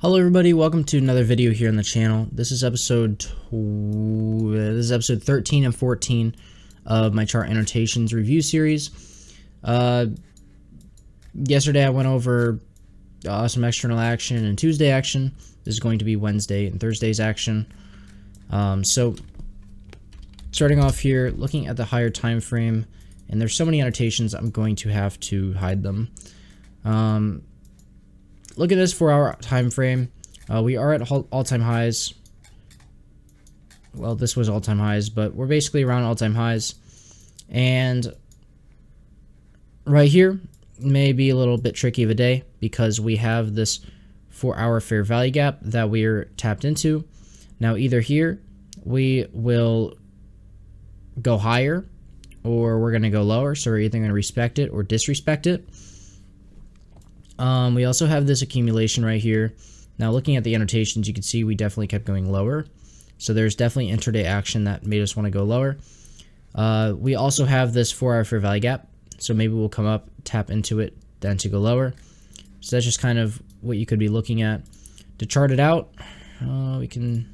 Hello everybody, welcome to another video here on the channel. This is episode 13 and 14 of my Chart Annotations Review Series. Yesterday I went over some external action and Tuesday action. This is going to be Wednesday and Thursday's action. So starting off here, looking at the higher time frame, and there's so many annotations I'm going to have to hide them. Look at this 4-hour time frame. We are at all-time highs. Well, this was all-time highs, but we're basically around all-time highs. And right here may be a little bit tricky of a day because we have this 4-hour fair value gap that we're tapped into. Now, either here we will go higher or we're going to go lower. So we're either going to respect it or disrespect it. We also have this accumulation right here. Now looking at the annotations, you can see we definitely kept going lower. So there's definitely intraday action that made us want to go lower. We also have this 4-hour fair value gap. So maybe we'll come up, tap into it, then to go lower. So that's just kind of what you could be looking at. To chart it out, I can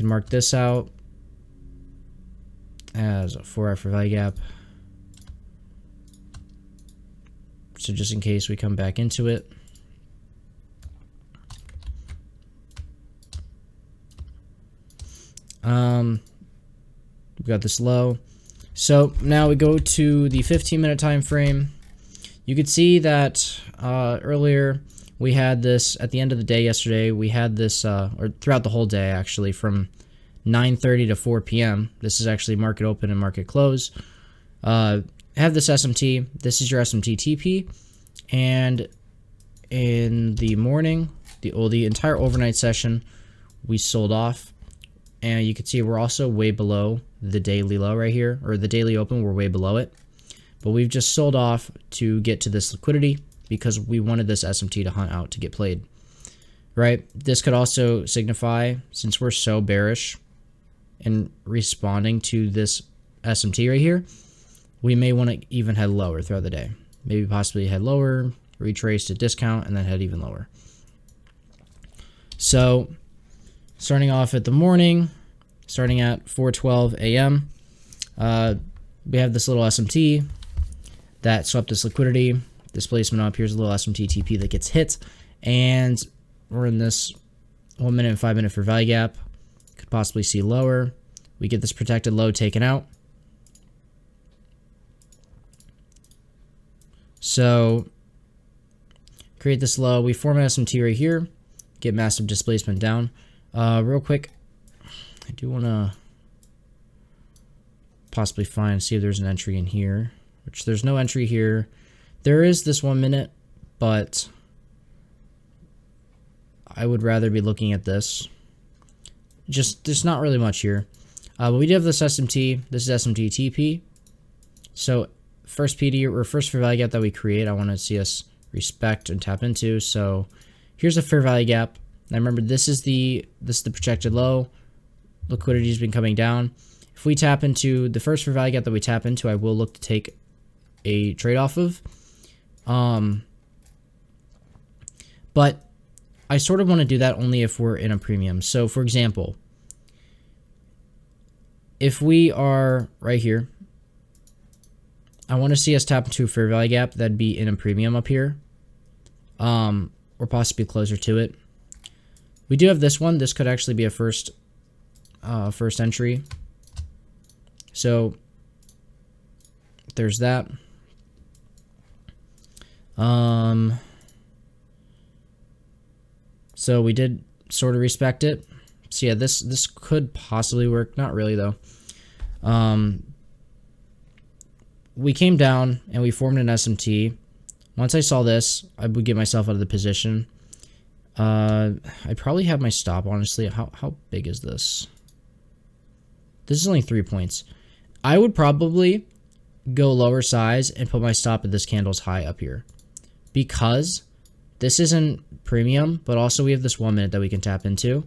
mark this out as a 4-hour fair value gap. So just in case we come back into it. We've got this low. So now we go to the 15-minute time frame. You could see that earlier we had this at the end of the day yesterday. We had this, or throughout the whole day actually, from 9:30 to 4 p.m. This is actually market open and market close. Have this SMT. This is your SMT TP, and in the morning, the entire overnight session, we sold off, and you can see we're also way below the daily low right here, or the daily open. We're way below it, but we've just sold off to get to this liquidity because we wanted this SMT to hunt out to get played. Right? This could also signify, since we're so bearish in responding to this SMT right here, we may want to even head lower throughout the day. Maybe possibly head lower, retrace to discount, and then head even lower. So, starting off at the morning, starting at 4:12 a.m., we have this little SMT that swept this liquidity. Displacement up, here's a little SMT TP that gets hit, and we're in this 1 minute and 5 minute fair value gap. Could possibly see lower. We get this protected low taken out. So, create this low. We form an SMT right here. Get massive displacement down. Real quick, I do want to possibly see if there's an entry in here. Which there's no entry here. There is this 1 minute, but I would rather be looking at this. There's not really much here. But we do have this SMT. This is SMT TP. So, first PD or first fair value gap that we create, I want to see us respect and tap into. So here's a fair value gap. Now remember, this is the projected low. Liquidity has been coming down. If we tap into the first fair value gap that we tap into, I will look to take a trade off of. But I sort of want to do that only if we're in a premium. So for example, if we are right here, I want to see us tap into a fair value gap. That'd be in a premium up here, or possibly closer to it. We do have this one. This could actually be a first entry. So there's that. So we did sort of respect it. So yeah, this could possibly work. Not really though. We came down and we formed an SMT. Once I saw this, I would get myself out of the position. I probably have my stop, honestly. How big is this? This is only 3 points. I would probably go lower size and put my stop at this candle's high up here. Because this isn't premium, but also we have this 1 minute that we can tap into.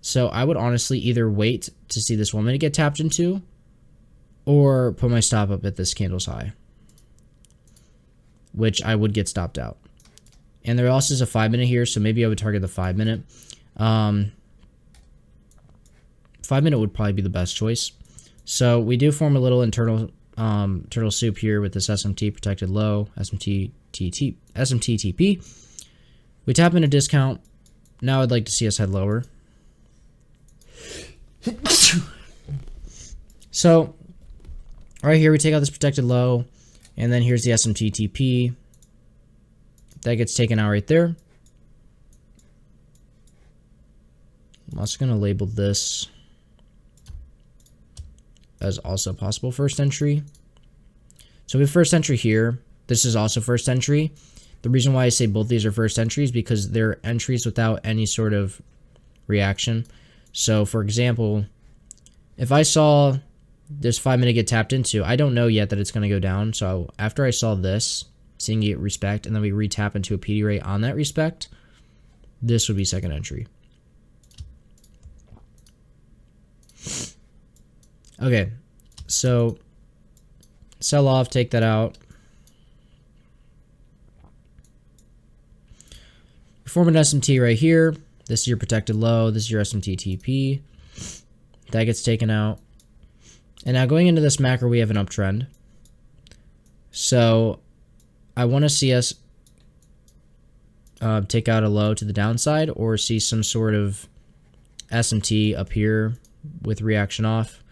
So I would honestly either wait to see this 1 minute get tapped into, or put my stop up at this candle's high, which I would get stopped out. And there also is a 5 minute here, so maybe I would target the 5 minute. 5 minute would probably be the best choice. So we do form a little internal turtle soup here with this SMT protected low, SMT TP. We tap into discount. Now I'd like to see us head lower. So right here we take out this protected low, and then here's the SMT TP. That gets taken out right there. I'm also going to label this as also possible first entry. So we have first entry here. This is also first entry. The reason why I say both these are first entries because they're entries without any sort of reaction. So for example, if I saw this 5 minute get tapped into, I don't know yet that it's going to go down. So after I saw this, seeing it respect, and then we retap into a PD rate on that respect, this would be second entry. Okay, so sell off, take that out. Form an SMT right here. This is your protected low. This is your SMT TP. That gets taken out. And now going into this macro, we have an uptrend. So I want to see us take out a low to the downside or see some sort of SMT up here with reaction off.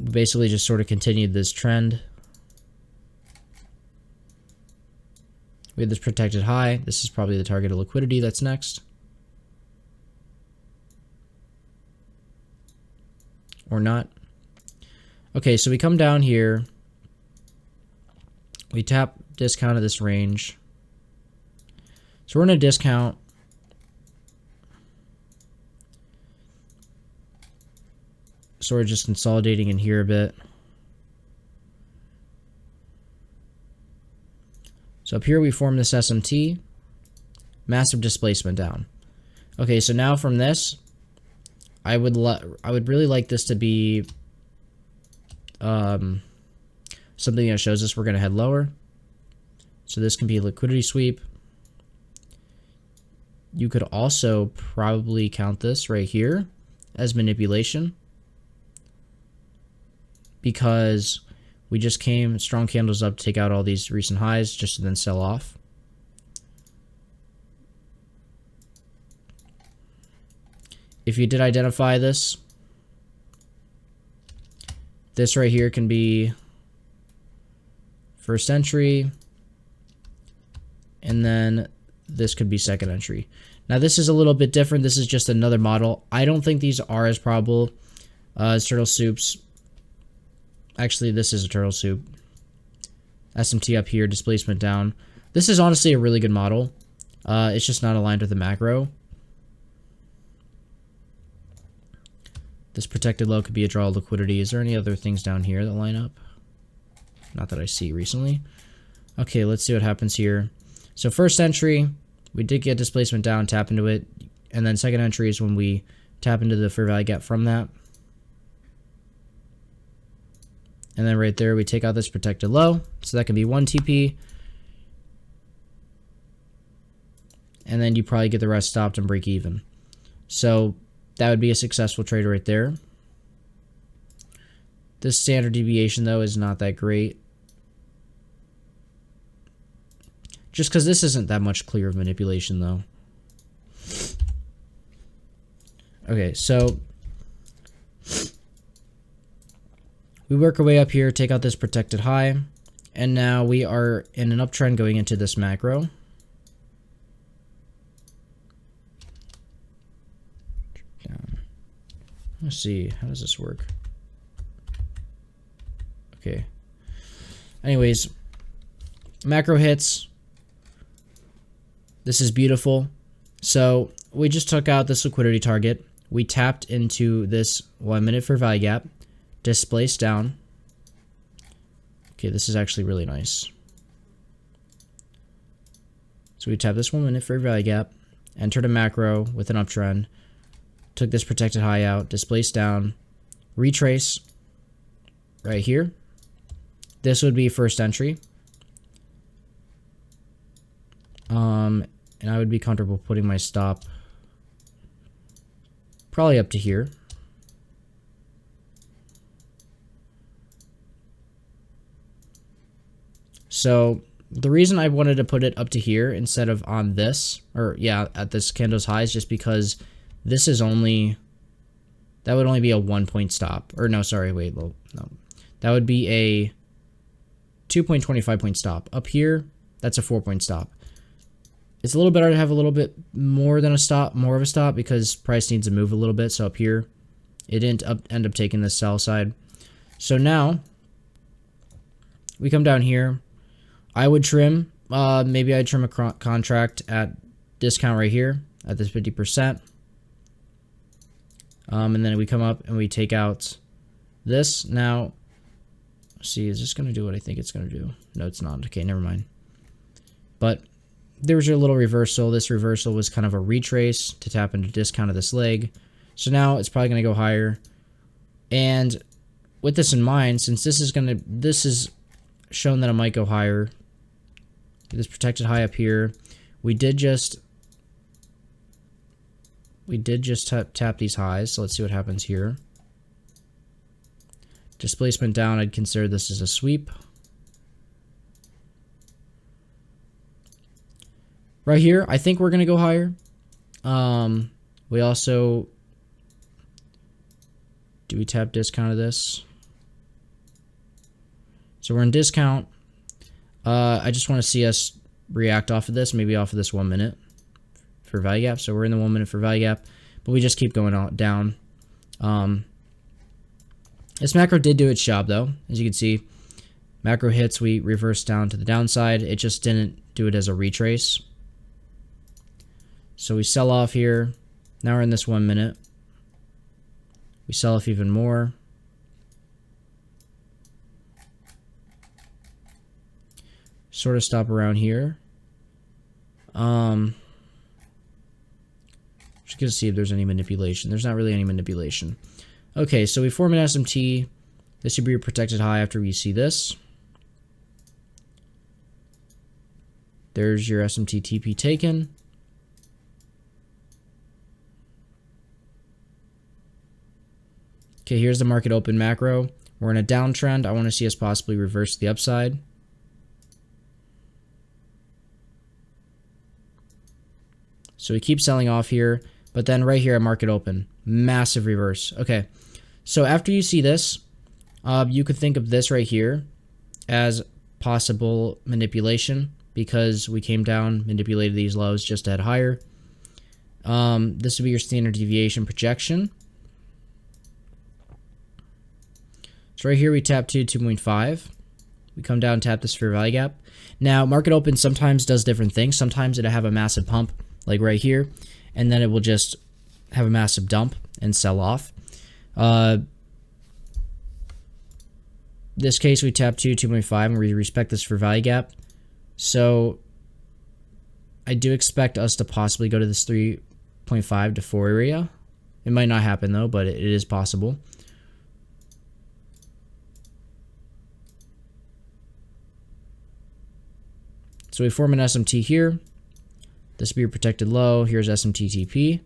Basically just sort of continued this trend. We have this protected high. This is probably the target of liquidity that's next. Or not. Okay, so we come down here. We tap discount of this range. So we're in a discount. So we're just consolidating in here a bit. So up here we form this SMT, massive displacement down. Okay, so now from this, I would really like this to be something that shows us we're going to head lower. So this can be a liquidity sweep. You could also probably count this right here as manipulation, because we just came strong candles up to take out all these recent highs just to then sell off. If you did identify this, this right here can be first entry, and then this could be second entry. Now this is a little bit different. This is just another model. I don't think these are as probable as turtle soups. Actually, this is a turtle soup. SMT up here, displacement down. This is honestly a really good model. It's just not aligned with the macro. This protected low could be a draw of liquidity. Is there any other things down here that line up? Not that I see recently. Okay, let's see what happens here. So first entry, we did get displacement down, tap into it. And then second entry is when we tap into the fair value gap from that. And then right there, we take out this protected low. So that can be 1 TP. And then you probably get the rest stopped and break even. So that would be a successful trade right there. This standard deviation, though, is not that great. Just because this isn't that much clear of manipulation, though. Okay, so we work our way up here, take out this protected high, and now we are in an uptrend going into this macro. Down. Let's see, how does this work? Okay. Anyways, macro hits. This is beautiful. So we just took out this liquidity target. We tapped into this 1 minute fair value gap. Displaced down. Okay, this is actually really nice. So we tap this 1 minute fair value gap, entered a macro with an uptrend, took this protected high out, displaced down, retrace right here. This would be first entry. And I would be comfortable putting my stop probably up to here. So the reason I wanted to put it up to here instead of on this, or yeah, at this candle's high, is just because this is only, that would only be a 1 point stop. Or no, sorry, wait, no. That would be a 2.25 point stop. Up here, that's a 4 point stop. It's a little better to have a little bit more than a stop, more of a stop, because price needs to move a little bit. So up here, it didn't end up taking the sell side. So now, we come down here. I would trim, maybe I'd trim a contract at discount right here at this 50%. And then we come up and we take out this. Now, see, is this going to do what I think it's going to do? No, it's not. Okay, never mind. But there was your little reversal. This reversal was kind of a retrace to tap into discount of this leg. So now it's probably going to go higher. And with this in mind, since this is shown that it might go higher, this protected high up here, we did just tap these highs. So let's see what happens here. Displacement down, I'd consider this as a sweep. Right here, I think we're going to go higher. We also, do we tap discount of this? So we're in discount. I just want to see us react off of this, maybe off of this 1 minute for value gap. So we're in the 1 minute for value gap, but we just keep going down. This macro did do its job though. As you can see, macro hits, we reversed down to the downside. It just didn't do it as a retrace. So we sell off here. Now we're in this 1 minute. We sell off even more. Sort of stop around here. Just gonna see if there's any manipulation. There's not really any manipulation. Okay, so we form an SMT. This should be a protected high after we see this. There's your SMT TP taken. Okay, here's the market open macro. We're in a downtrend. I want to see us possibly reverse the upside. So we keep selling off here, but then right here at market open, massive reverse. Okay, so after you see this, you could think of this right here as possible manipulation because we came down, manipulated these lows just to head higher. This would be your standard deviation projection. So right here we tap 2.5. We come down, tap this for value gap. Now market open sometimes does different things. Sometimes it'll have a massive pump like right here, and then it will just have a massive dump and sell off. This case we tap 2.5 and we respect this for value gap. So I do expect us to possibly go to this 3.5 to 4 area. It might not happen though, but it is possible. So we form an SMT here. This will be your protected low. Here's SMT TP.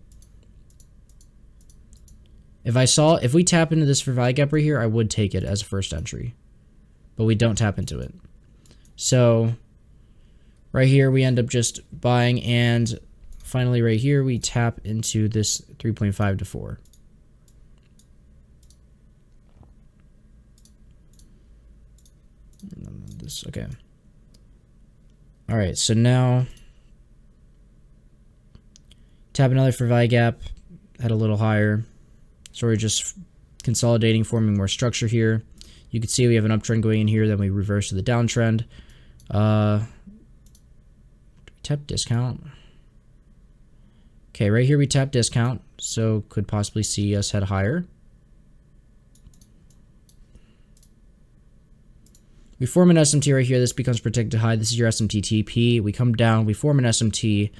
If we tap into this for value gap right here, I would take it as a first entry, but we don't tap into it. So right here, we end up just buying, and finally right here, we tap into this 3.5 to 4. Okay. All right, so now tap another for value gap, head a little higher. So we're just consolidating, forming more structure here. You can see we have an uptrend going in here, then we reverse to the downtrend. Tap discount. Okay, right here we tap discount, so could possibly see us head higher. We form an SMT right here. This becomes protected high. This is your SMT TP. We come down, we form an SMT,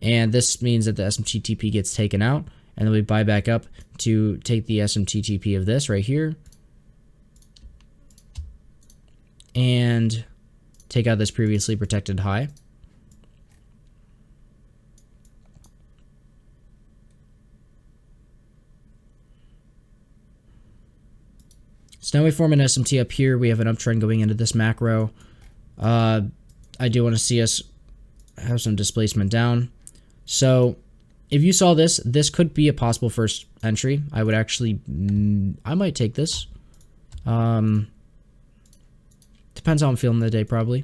and this means that the SMT TP gets taken out, and then we buy back up to take the SMT TP of this right here and take out this previously protected high. So now we form an SMT up here. We have an uptrend going into this macro. I do want to see us have some displacement down. So if you saw this, this could be a possible first entry. I would actually, I might take this. Depends how I'm feeling the day probably.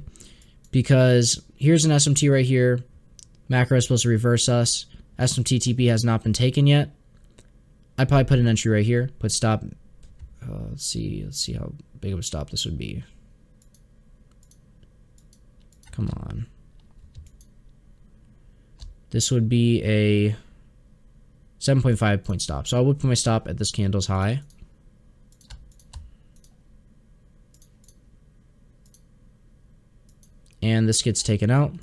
Because here's an SMT right here. Macro is supposed to reverse us. SMT TP has not been taken yet. I'd probably put an entry right here. Put stop. Let's see how big of a stop this would be. Come on. This would be a 7.5 point stop. So I would put my stop at this candle's high. And this gets taken out.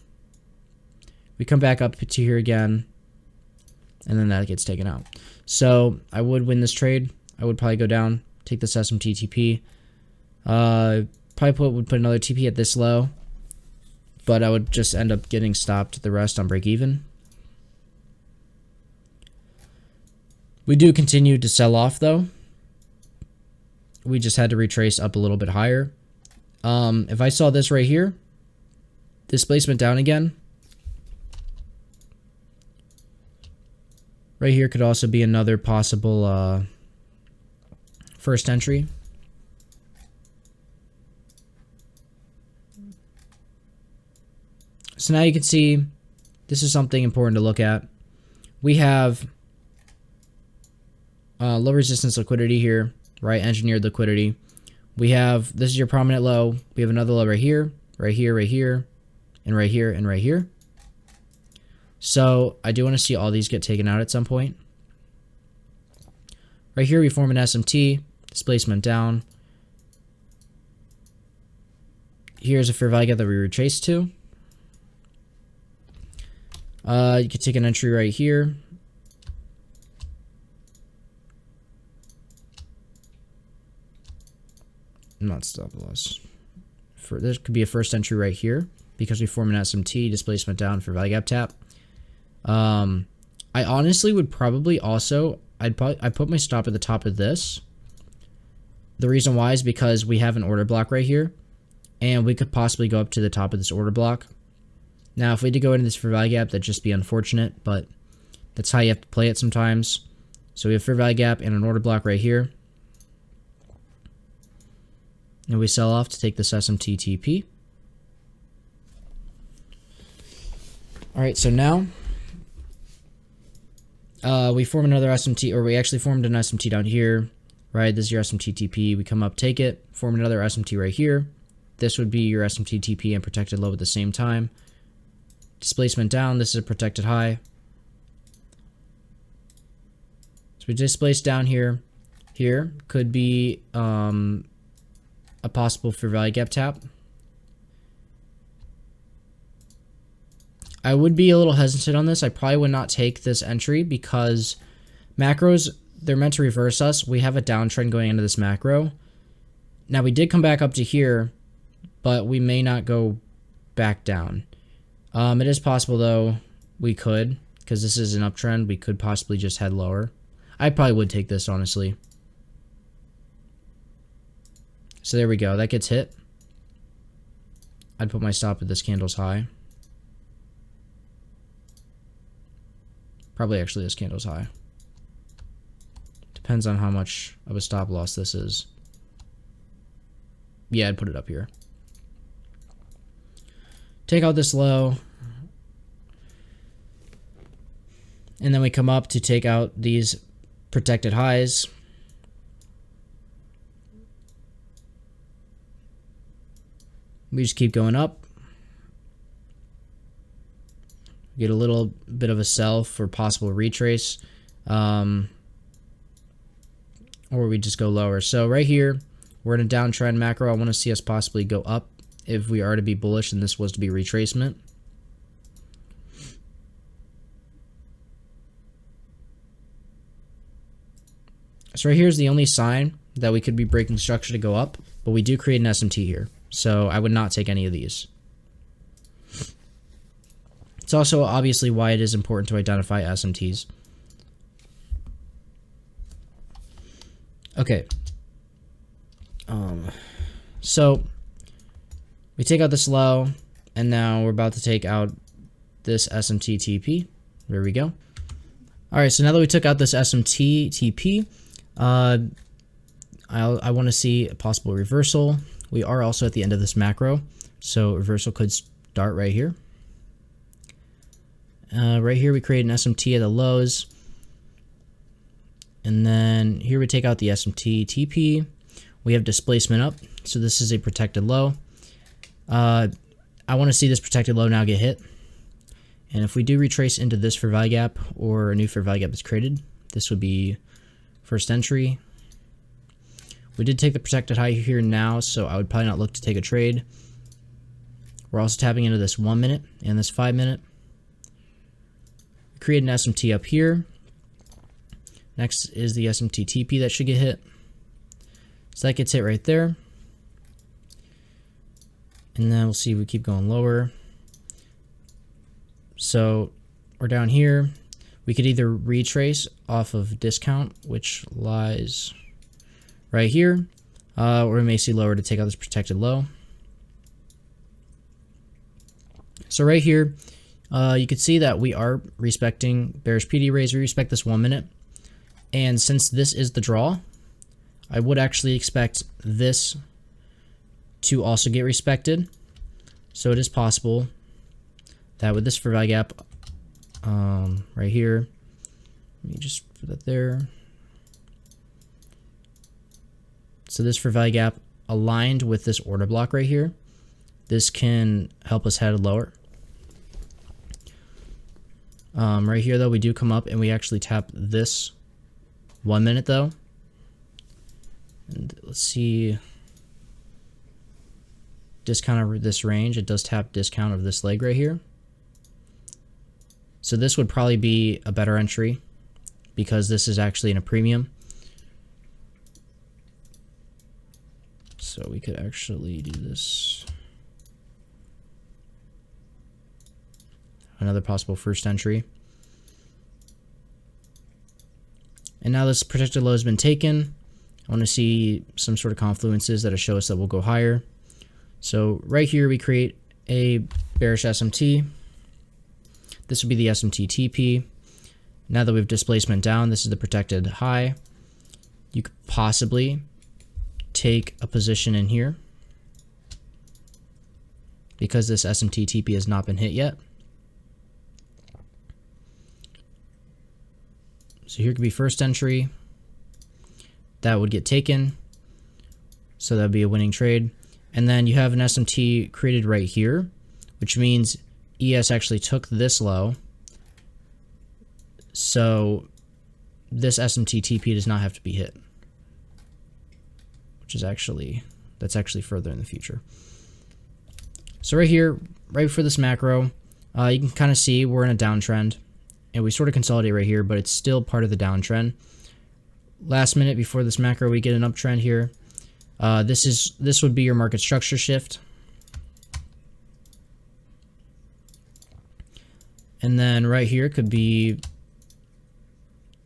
We come back up to here again. And then that gets taken out. So I would win this trade. I would probably go down, take this SMT TP. Probably would put another TP at this low. But I would just end up getting stopped the rest on break even. We do continue to sell off though. We just had to retrace up a little bit higher. If I saw this right here, displacement down again. Right here could also be another possible first entry. So now you can see this is something important to look at. We have low resistance liquidity here, right? Engineered liquidity. We have, this is your prominent low. We have another low right here, right here, right here, and right here, and right here. So I do want to see all these get taken out at some point. Right here we form an SMT, displacement down. Here's a fair value gap that we retrace to. You could take an entry right here. Not stop loss. This could be a first entry right here because we form an SMT, displacement down for value gap tap. I honestly would probably also, I'd put my stop at the top of this. The reason why is because we have an order block right here, and we could possibly go up to the top of this order block. Now, if we did go into this fair value gap, that'd just be unfortunate, but that's how you have to play it sometimes. So we have fair value gap and an order block right here. And we sell off to take this SMT TP. Alright, so now we form another SMT, or we actually formed an SMT down here, right? This is your SMT TP. We come up, take it, form another SMT right here. This would be your SMT TP and protected low at the same time. Displacement down, this is a protected high. So we displace down here. Here could be a possible fair value gap tap. I would be a little hesitant on this. I probably would not take this entry because macros, they're meant to reverse us. We have a downtrend going into this macro. Now we did come back up to here, but we may not go back down. It is possible though we could, because this is an uptrend, we could possibly just head lower. I probably would take this honestly. So there we go, that gets hit. I'd put my stop at this candle's high. Probably actually this candle's high. Depends on how much of a stop loss this is. Yeah, I'd put it up here. Take out this low. And then we come up to take out these protected highs. We just keep going up. Get a little bit of a sell for possible retrace. Or we just go lower. So right here, we're in a downtrend macro. I want to see us possibly go up if we are to be bullish and this was to be retracement. So right here is the only sign that we could be breaking structure to go up, but we do create an SMT here. So I would not take any of these. It's also obviously why it is important to identify SMTs. Okay. So we take out this low, and now we're about to take out this SMT TP. There we go. All right, so now that we took out this SMT TP, I want to see a possible reversal. We are also at the end of this macro, so reversal could start right here. Right here we create an SMT at the lows, and then here we take out the SMT TP. We have displacement up, so this is a protected low. I want to see this protected low now get hit, and if we do retrace into this fair value gap or a new fair value gap is created, this would be first entry. We did take the protected high here now, so I would probably not look to take a trade. We're also tapping into this 1 minute and this 5 minute. We create an SMT up here. Next is the SMT TP that should get hit. So that gets hit right there. And then we'll see if we keep going lower. So we're down here. We could either retrace off of discount, which lies right here, or we may see lower to take out this protected low. So right here, you can see that we are respecting bearish PD raise. We respect this 1 minute. And since this is the draw, I would actually expect this to also get respected. So it is possible that with this fair value gap right here, let me just put that there. So this fair value gap aligned with this order block right here, this can help us head lower. Right here though, we do come up and we actually tap this 1 minute though. And let's see, discount of this range, it does tap discount of this leg right here. So this would probably be a better entry because this is actually in a premium. So we could actually do this. Another possible first entry. And now this protected low has been taken. I want to see some sort of confluences that show us that we'll go higher. So right here we create a bearish SMT. This would be the SMT TP. Now that we've displacement down, this is the protected high. You could possibly take a position in here because this SMT TP has not been hit yet. So here could be first entry. That would get taken. So that would be a winning trade. And then you have an SMT created right here, which means ES actually took this low. So this SMT TP does not have to be hit, which is that's actually further in the future. So right here, right before this macro, you can kind of see we're in a downtrend, and we sort of consolidate right here, but it's still part of the downtrend. Last minute before this macro, we get an uptrend here. This would be your market structure shift. And then right here could be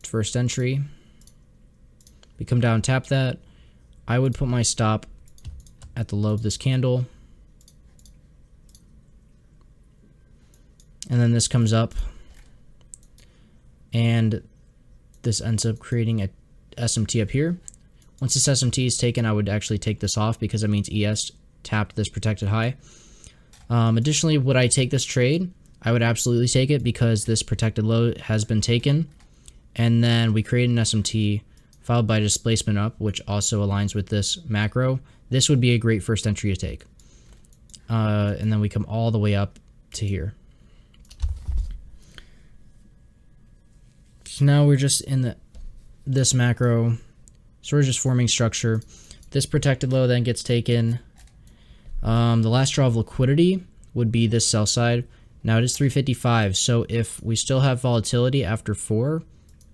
first entry. We come down, tap that. I would put my stop at the low of this candle. And then this comes up. And this ends up creating a SMT up here. Once this SMT is taken, I would actually take this off because that means ES tapped this protected high. Additionally, would I take this trade? I would absolutely take it because this protected low has been taken. And then we create an SMT followed by displacement up, which also aligns with this macro. This would be a great first entry to take. And then we come all the way up to here. So now we're just in this macro, sort of just forming structure. This protected low then gets taken. The last draw of liquidity would be this sell side. Now it is 355, so if we still have volatility after 4,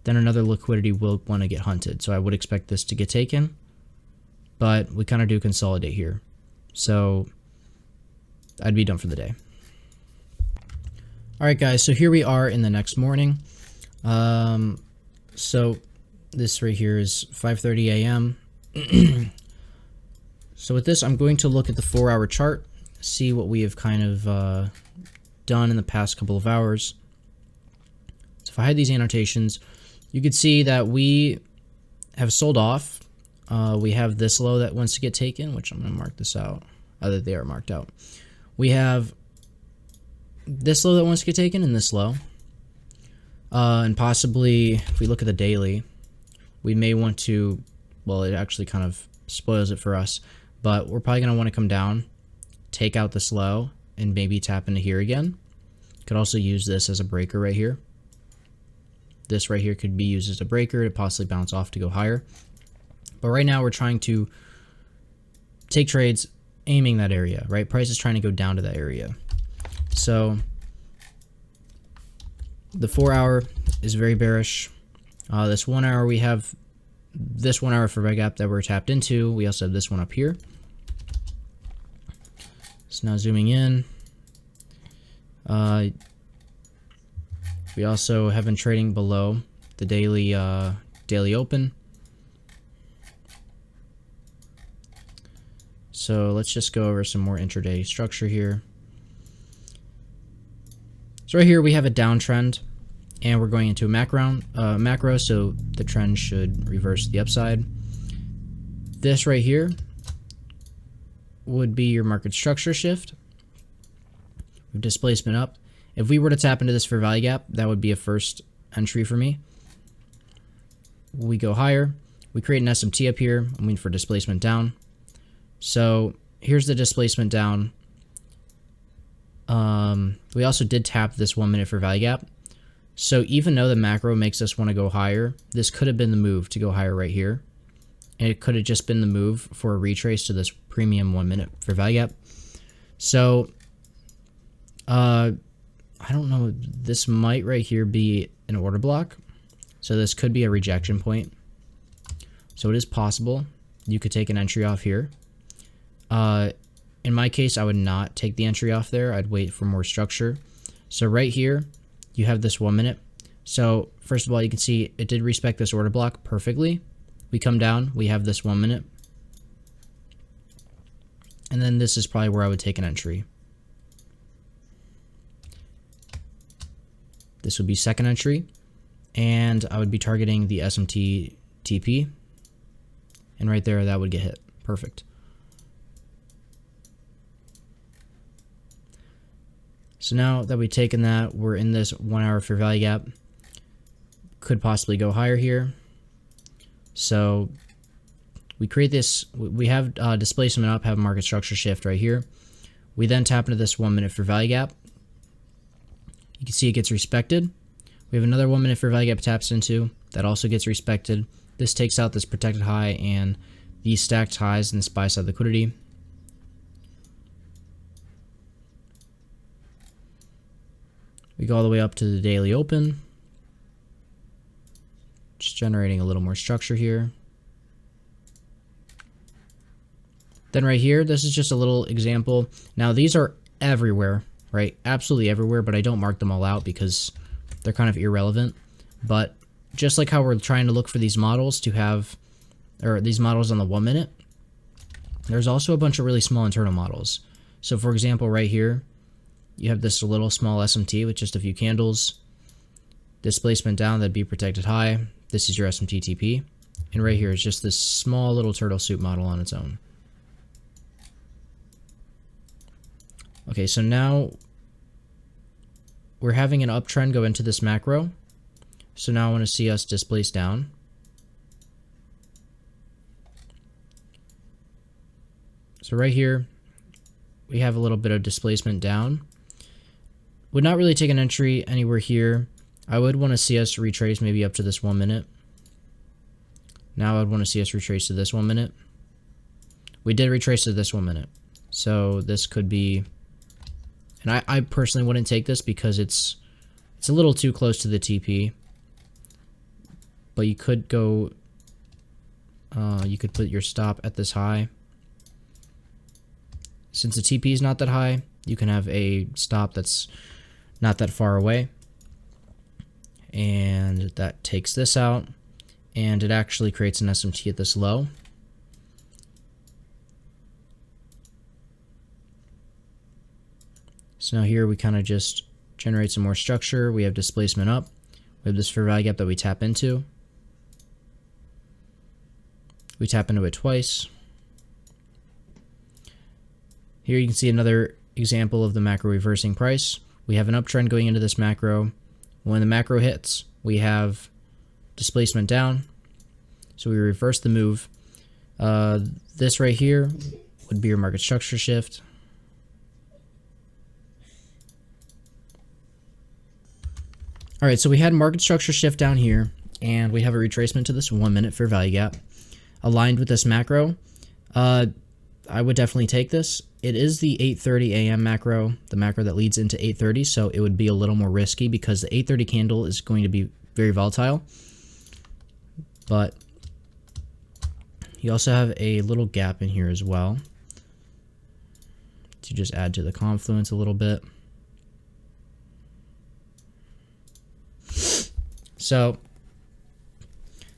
then another liquidity will want to get hunted. So I would expect this to get taken, but we kind of do consolidate here. So I'd be done for the day. All right, guys, so here we are in the next morning. So this right here is 5:30 a.m. So with this, I'm going to look at the 4-hour chart, see what we have kind of done in the past couple of hours. So if I had these annotations, you could see that we have sold off. We have this low that wants to get taken, which I'm going to mark this out. That they are marked out. We have this low that wants to get taken and this low. And possibly, if we look at the daily, we may want to, well, it actually kind of spoils it for us, but we're probably going to want to come down, take out this low, and maybe tap into here again. Could also use this as a breaker right here. This right here could be used as a breaker to possibly bounce off to go higher. But right now we're trying to take trades aiming that area, right? Price is trying to go down to that area. So the 4-hour is very bearish. This 1 hour, we have this 1 hour for red gap that we're tapped into. We also have this one up here. So now zooming in. We also have been trading below the daily open. So let's just go over some more intraday structure here. So right here we have a downtrend, and we're going into a macro, so the trend should reverse to the upside. This right here would be your market structure shift. Displacement up. If we were to tap into this for value gap, that would be a first entry for me. We go higher. We create an SMT up here. I'm waiting for displacement down. So here's the displacement down. We also did tap this 1 minute for value gap. So even though the macro makes us want to go higher, this could have been the move to go higher right here. And it could have just been the move for a retrace to this premium 1 minute for value gap. So I don't know, this might right here be an order block. So this could be a rejection point. So it is possible you could take an entry off here. In my case, I would not take the entry off there. I'd wait for more structure. So right here, you have this 1 minute. So first of all, you can see it did respect this order block perfectly. We come down, we have this 1 minute. And then this is probably where I would take an entry. This would be second entry, and I would be targeting the SMT TP, and right there that would get hit. Perfect. So now that we've taken that, we're in this 1 hour fair value gap. Could possibly go higher here. So we create this, we have displacement up, have market structure shift right here. We then tap into this 1 minute fair value gap. You can see it gets respected. We have another 1 minute fair value gap taps into. That also gets respected. This takes out this protected high and these stacked highs in this buy side liquidity. We go all the way up to the daily open. Just generating a little more structure here. Then right here, this is just a little example. Now these are everywhere. Right, absolutely everywhere, but I don't mark them all out because they're kind of irrelevant. But just like how we're trying to look for these models to have, or these models on the 1 minute, there's also a bunch of really small internal models. So for example, right here, you have this little small SMT with just a few candles. Displacement down, that'd be protected high. This is your SMT TP. And right here is just this small little turtle soup model on its own. Okay, so now we're having an uptrend go into this macro. So now I want to see us displace down. So right here, we have a little bit of displacement down. Would not really take an entry anywhere here. I would want to see us retrace maybe up to this 1 minute. Now I'd want to see us retrace to this 1 minute. We did retrace to this 1 minute. So this could be... And I personally wouldn't take this because it's a little too close to the TP. But you could go, you could put your stop at this high. Since the TP is not that high, you can have a stop that's not that far away. And that takes this out. And it actually creates an SMT at this low. So now here we kind of just generate some more structure. We have displacement up. We have this fair value gap that we tap into. We tap into it twice. Here you can see another example of the macro reversing price. We have an uptrend going into this macro. When the macro hits, we have displacement down. So we reverse the move. This right here would be your market structure shift. All right, so we had market structure shift down here, and we have a retracement to this 1 minute fair value gap aligned with this macro. I would definitely take this. It is the 8:30 a.m. macro, the macro that leads into 8:30, so it would be a little more risky because the 8:30 candle is going to be very volatile. But you also have a little gap in here as well to just add to the confluence a little bit. So,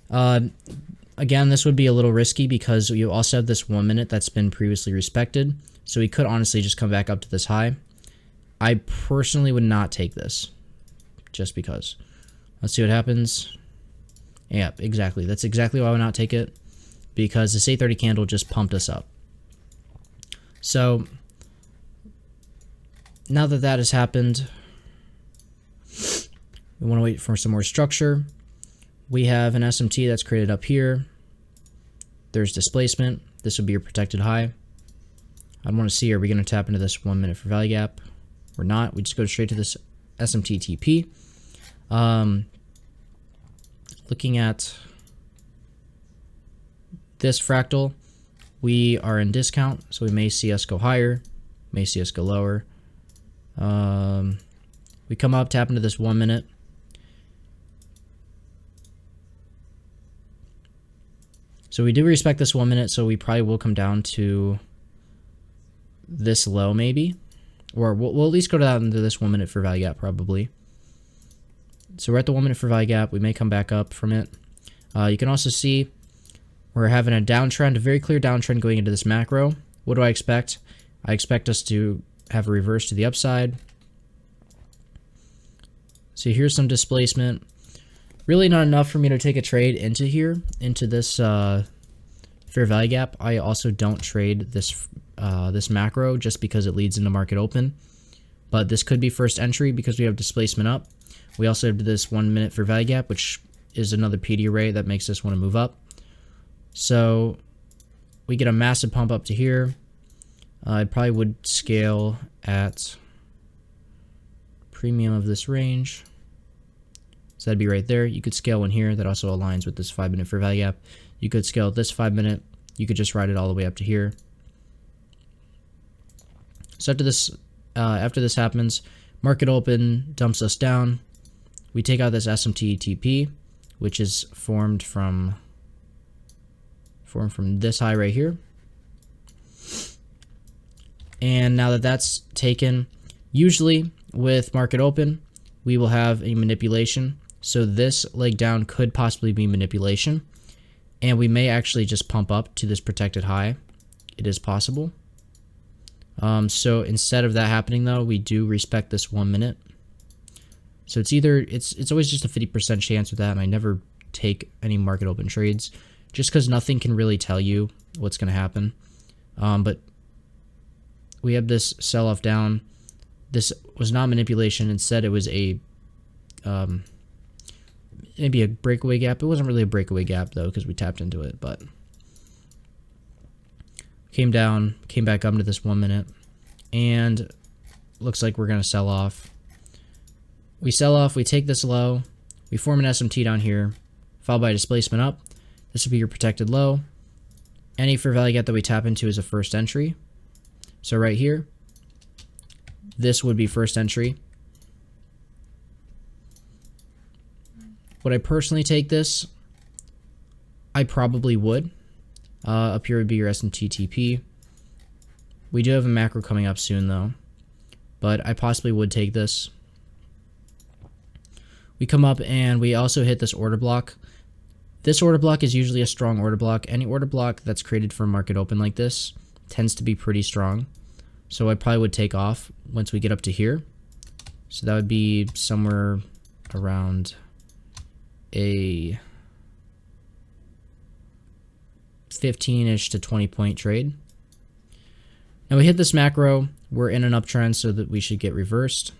again, this would be a little risky because you also have this 1 minute that's been previously respected. So we could honestly just come back up to this high. I personally would not take this just because. Let's see what happens. Yeah, exactly. That's exactly why I would not take it, because this 8:30 candle just pumped us up. So now that that has happened, we want to wait for some more structure. We have an SMT that's created up here. There's displacement. This would be your protected high. I want to see, are we going to tap into this 1 minute for value gap? We're not. We just go straight to this SMT TP. Looking at this fractal, we are in discount, so we may see us go higher, may see us go lower. We come up, tap into this 1 minute. So we do respect this 1 minute, so we probably will come down to this low maybe, or we'll at least go down into this 1 minute for value gap probably. So we're at the 1 minute for value gap. We may come back up from it. You can also see we're having a downtrend, a very clear downtrend going into this macro. What do I expect? I expect us to have a reverse to the upside. So here's some displacement. Really not enough for me to take a trade into here, into this fair value gap. I also don't trade this this macro just because it leads into market open. But this could be first entry because we have displacement up. We also have this 1 minute fair value gap, which is another PD array that makes us want to move up. So we get a massive pump up to here. I probably would scale at premium of this range. So that'd be right there. You could scale one here that also aligns with this 5 minute fair value gap. You could scale this 5 minute. You could just ride it all the way up to here. So after this happens, market open dumps us down. We take out this SMT TP, which is formed from this high right here. And now that that's taken, usually with market open, we will have a manipulation. So this leg down could possibly be manipulation, and we may actually just pump up to this protected high. It is possible. So instead of that happening though, we do respect this 1 minute. So it's always just a 50% chance with that, and I never take any market open trades just because nothing can really tell you what's going to happen. But we have this sell off down. This was not manipulation. Instead, it was a maybe a breakaway gap. It wasn't really a breakaway gap though because we tapped into it, but came down, came back up to this 1 minute, and looks like we're going to sell off. We sell off, we take this low, we form an SMT down here, followed by a displacement up. This would be your protected low. Any fair value gap that we tap into is a first entry. So right here, this would be first entry. Would I personally take this? I probably would. Up here would be your SMT TP. We do have a macro coming up soon though, but I possibly would take this. We come up and we also hit this order block. This order block is usually a strong order block. Any order block that's created for market open like this tends to be pretty strong. So I probably would take off once we get up to here. So that would be somewhere around a 15-ish to 20 point trade. Now we hit this macro, we're in an uptrend, so that we should get reversed.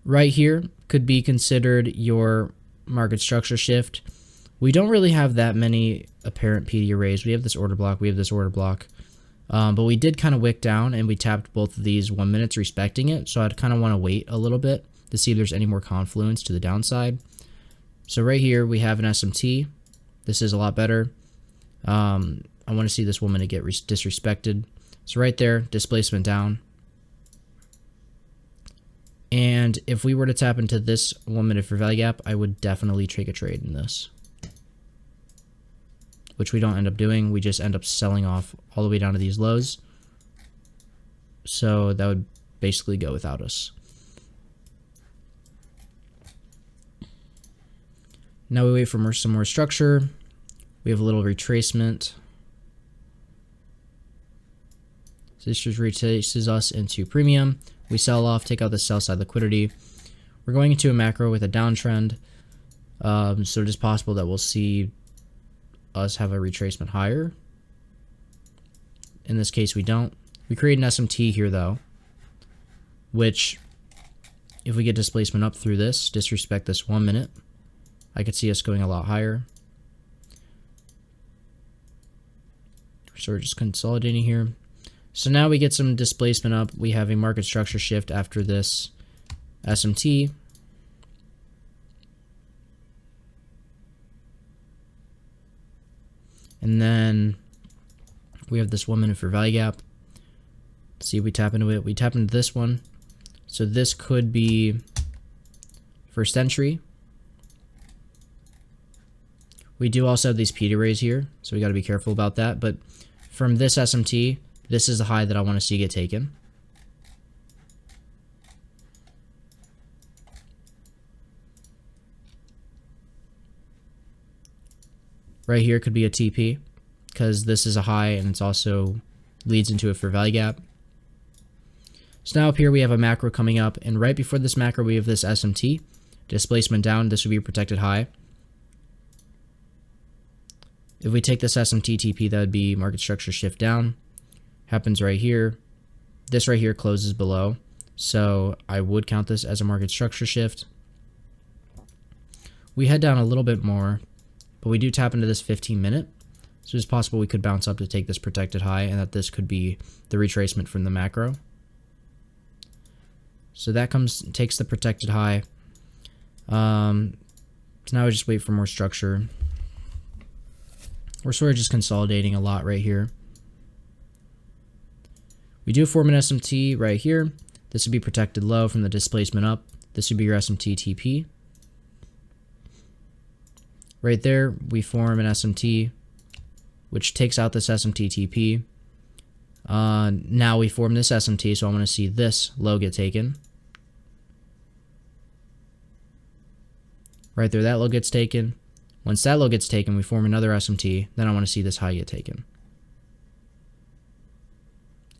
Right here could be considered your market structure shift. We don't really have that many apparent PD arrays. We have this order block, we have this order block. But we did kind of wick down and we tapped both of these 1 minutes respecting it. So I'd kind of want to wait a little bit to see if there's any more confluence to the downside. So right here we have an SMT. This is a lot better. I want to see this 1 minute get disrespected. So right there, displacement down. And if we were to tap into this 1 minute for value gap, I would definitely take a trade in this, which we don't end up doing. We just end up selling off all the way down to these lows. So that would basically go without us. Now we wait for some more structure. We have a little retracement. So this just retraces us into premium. We sell off, take out the sell side liquidity. We're going into a macro with a downtrend. So it is possible that we'll see us have a retracement higher. In this case, we don't. We create an SMT here though, which if we get displacement up through this, disrespect this 1 minute, I could see us going a lot higher. So we're just consolidating here. So now we get some displacement up. We have a market structure shift after this SMT. And then we have this 1 minute for value gap. Let's see if we tap into it. We tap into this one. So this could be first entry. We do also have these PD arrays here, so we got to be careful about that. But from this SMT, this is the high that I want to see get taken. Right here could be a TP, because this is a high and it's also leads into a fair value gap. So now up here we have a macro coming up, and right before this macro we have this SMT. Displacement down, this would be a protected high. If we take this SMT TP, that would be market structure shift down. Happens right here. This right here closes below. So I would count this as a market structure shift. We head down a little bit more, but we do tap into this 15 minute. So it's possible we could bounce up to take this protected high, and that this could be the retracement from the macro. So that takes the protected high. So now we just wait for more structure. We're sort of just consolidating a lot right here. We do form an SMT right here. This would be protected low from the displacement up. This would be your SMT TP. Right there, we form an SMT, which takes out this SMT TP. Now we form this SMT, so I want to see this low get taken. Right there, that low gets taken. Once that low gets taken, we form another SMT. Then I want to see this high get taken.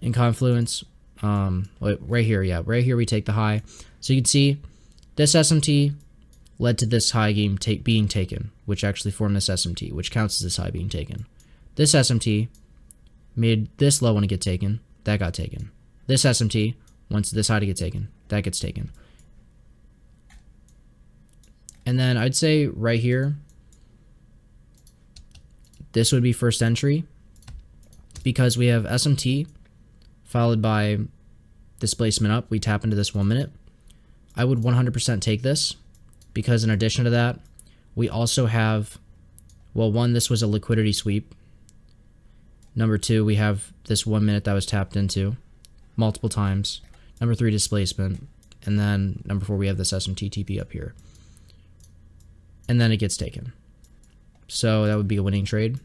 In confluence, right here, yeah, right here we take the high. So you can see this SMT led to this high being taken, which actually formed this SMT, which counts as this high being taken. This SMT made this low want to get taken, that got taken. This SMT wants this high to get taken, that gets taken. And then I'd say right here, this would be first entry, because we have SMT followed by displacement up. We tap into this 1 minute. I would 100% take this, because in addition to that, we also have, well, one, this was a liquidity sweep. Number two, we have this 1 minute that was tapped into multiple times. Number three, displacement. And then number four, we have this SMT TP up here. And then it gets taken. So that would be a winning trade.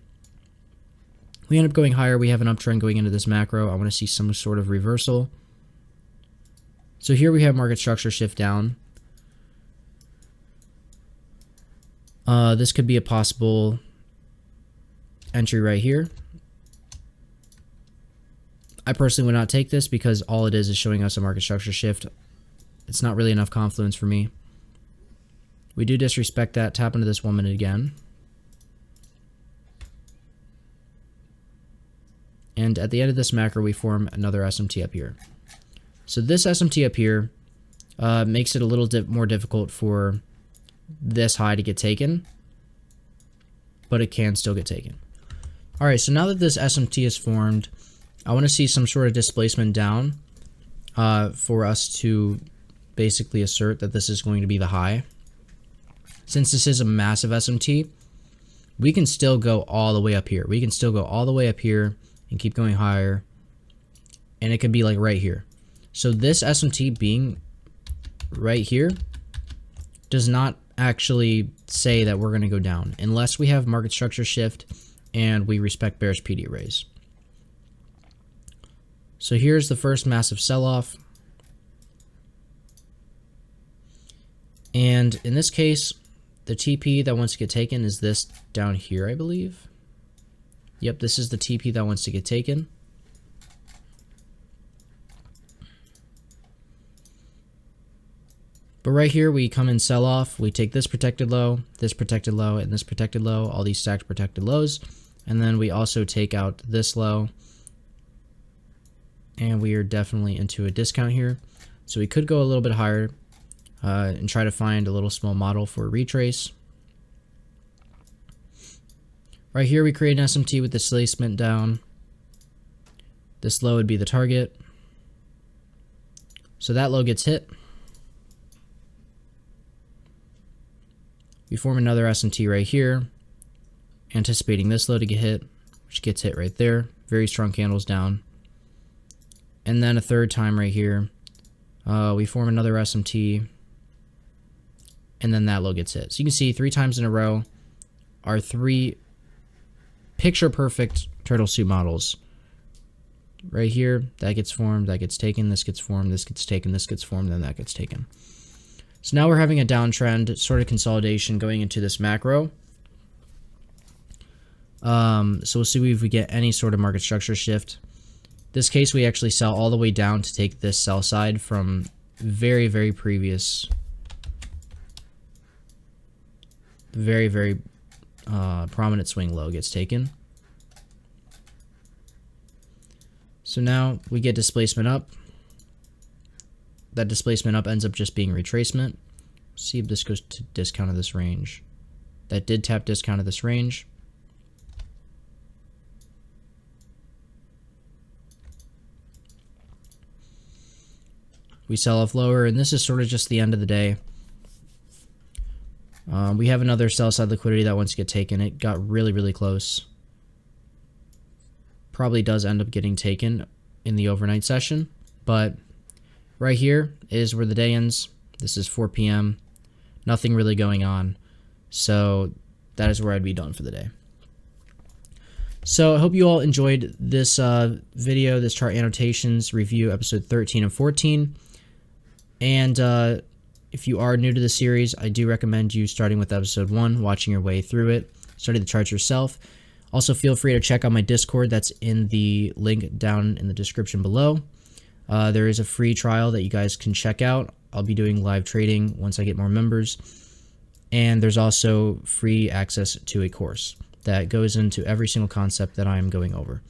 We end up going higher. We have an uptrend going into this macro. I want to see some sort of reversal. So here we have market structure shift down. This could be a possible entry right here. I personally would not take this because all it is showing us a market structure shift. It's not really enough confluence for me. We do disrespect that. Tap into this 1 minute again. And at the end of this macro, we form another SMT up here. So this SMT up here makes it a little more difficult for this high to get taken, but it can still get taken. All right, so now that this SMT is formed, I want to see some sort of displacement down for us to basically assert that this is going to be the high. Since this is a massive SMT, we can still go all the way up here. We can still go all the way up here and keep going higher, and it could be like right here. So this SMT being right here does not actually say that we're going to go down unless we have market structure shift and we respect bearish PD arrays. So here's the first massive sell-off. And in this case, the TP that wants to get taken is this down here, I believe. Yep, this is the TP that wants to get taken. But right here, we come in sell off. We take this protected low, and this protected low, all these stacked protected lows. And then we also take out this low. And we are definitely into a discount here. So we could go a little bit higher and try to find a little small model for a retrace. Right here, we create an SMT with displacement down. This low would be the target. So that low gets hit. We form another SMT right here, anticipating this low to get hit, which gets hit right there. Very strong candles down. And then a third time right here, we form another SMT, and then that low gets hit. So you can see 3 times in a row, our 3 picture perfect turtle soup models. Right here, that gets formed, that gets taken, this gets formed, this gets taken, this gets formed, then that gets taken. So now we're having a downtrend, sort of consolidation going into this macro. So we'll see if we get any sort of market structure shift. This case, we actually sell all the way down to take this sell side from very, very previous, very, very prominent swing low gets taken. So now we get displacement up. That displacement up ends up just being retracement. See if this goes to discount of this range. That did tap discount of this range. We sell off lower, and this is sort of just the end of the day. We have another sell side liquidity that wants to get taken. It got really, really close. Probably does end up getting taken in the overnight session, but right here is where the day ends. This is 4 p.m. Nothing really going on. So that is where I'd be done for the day. So I hope you all enjoyed this video, this chart annotations review, episode 13 and 14. And if you are new to the series, I do recommend you starting with episode 1, watching your way through it, study the charts yourself. Also, feel free to check out my Discord. That's in the link down in the description below. There is a free trial that you guys can check out. I'll be doing live trading once I get more members. And there's also free access to a course that goes into every single concept that I'm going over.